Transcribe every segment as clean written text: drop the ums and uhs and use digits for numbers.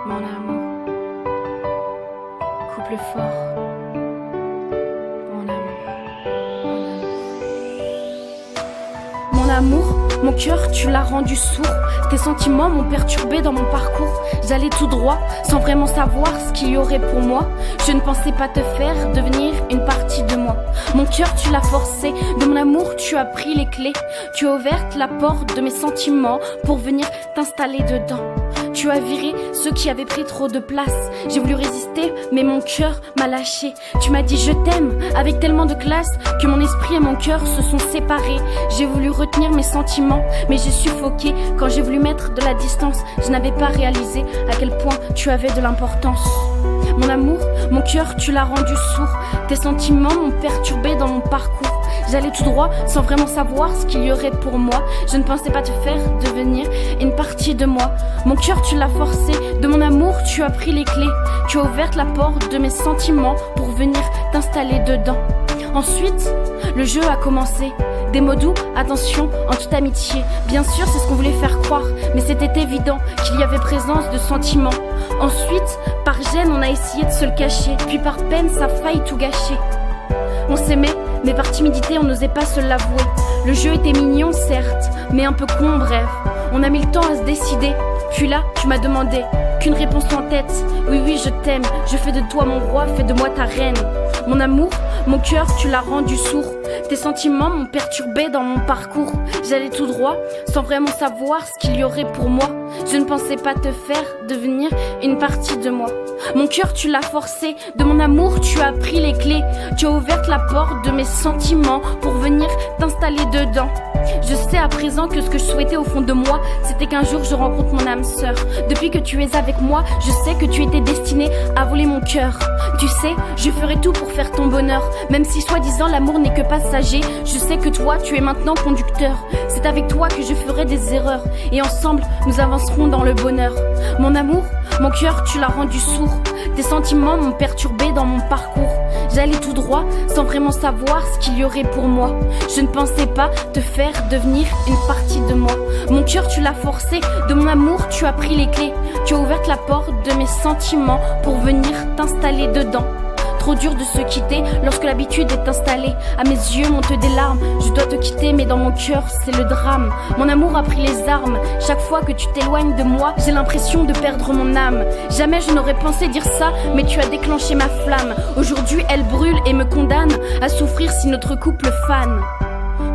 Mon amour, couple fort. Mon amour, mon amour, mon cœur, tu l'as rendu sourd. Tes sentiments m'ont perturbé dans mon parcours. J'allais tout droit, sans vraiment savoir ce qu'il y aurait pour moi. Je ne pensais pas te faire devenir une partie de moi. Mon cœur, tu l'as forcé. De mon amour, tu as pris les clés. Tu as ouvert la porte de mes sentiments pour venir t'installer dedans. Tu as viré ceux qui avaient pris trop de place. J'ai voulu résister, mais mon cœur m'a lâché. Tu m'as dit je t'aime avec tellement de classe que mon esprit et mon cœur se sont séparés. J'ai voulu retenir mes sentiments, mais j'ai suffoqué. Quand j'ai voulu mettre de la distance, je n'avais pas réalisé à quel point tu avais de l'importance. Mon amour, mon cœur, tu l'as rendu sourd. Tes sentiments m'ont perturbé dans mon parcours. J'allais tout droit sans vraiment savoir ce qu'il y aurait pour moi. Je ne pensais pas te faire devenir une partie de moi. Mon cœur, tu l'as forcé. De mon amour, tu as pris les clés. Tu as ouvert la porte de mes sentiments pour venir t'installer dedans. Ensuite, le jeu a commencé. Des mots doux, attention, en toute amitié. Bien sûr, c'est ce qu'on voulait faire croire, mais c'était évident qu'il y avait présence de sentiments. Ensuite, par gêne, on a essayé de se le cacher. Puis par peine, ça a failli tout gâcher. On s'aimait, mais par timidité, on n'osait pas se l'avouer. Le jeu était mignon, certes, mais un peu con, bref. On a mis le temps à se décider. Puis là, tu m'as demandé, qu'une réponse en tête. Oui, oui, je t'aime, je fais de toi mon roi, fais de moi ta reine. Mon amour, mon cœur, tu l'as rendu sourd. Tes sentiments m'ont perturbé dans mon parcours. J'allais tout droit, sans vraiment savoir ce qu'il y aurait pour moi. Je ne pensais pas te faire devenir une partie de moi. Mon cœur, tu l'as forcé. De mon amour, tu as pris les clés. Tu as ouvert la porte de mes sentiments pour venir t'installer dedans. Je sais à présent que ce que je souhaitais au fond de moi, c'était qu'un jour je rencontre mon âme sœur. Depuis que tu es avec moi, je sais que tu étais destiné à voler mon cœur. Tu sais, je ferai tout pour faire ton bonheur. Même si soi-disant l'amour n'est que passager, je sais que toi tu es maintenant conducteur. C'est avec toi que je ferai des erreurs, et ensemble nous avancerons dans le bonheur. Mon amour, mon cœur, tu l'as rendu sourd. Tes sentiments m'ont perturbé dans mon parcours. J'allais tout droit sans vraiment savoir ce qu'il y aurait pour moi. Je ne pensais pas te faire devenir une partie de moi. Mon cœur, tu l'as forcé. De mon amour, tu as pris les clés. Tu as ouvert la porte de mes sentiments pour venir t'installer dedans. Trop dur de se quitter lorsque l'habitude est installée. À mes yeux montent des larmes. Je dois te quitter, mais dans mon cœur c'est le drame. Mon amour a pris les armes. Chaque fois que tu t'éloignes de moi, j'ai l'impression de perdre mon âme. Jamais je n'aurais pensé dire ça, mais tu as déclenché ma flamme. Aujourd'hui elle brûle et me condamne à souffrir si notre couple fane.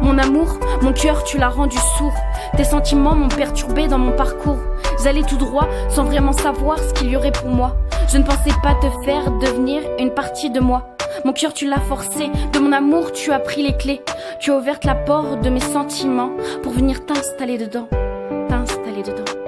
Mon amour, mon cœur, tu l'as rendu sourd. Tes sentiments m'ont perturbé dans mon parcours. J'allais tout droit sans vraiment savoir ce qu'il y aurait pour moi. Je ne pensais pas te faire devenir une partie de moi. Mon cœur, tu l'as forcé. De mon amour, tu as pris les clés. Tu as ouvert la porte de mes sentiments pour venir t'installer dedans. T'installer dedans.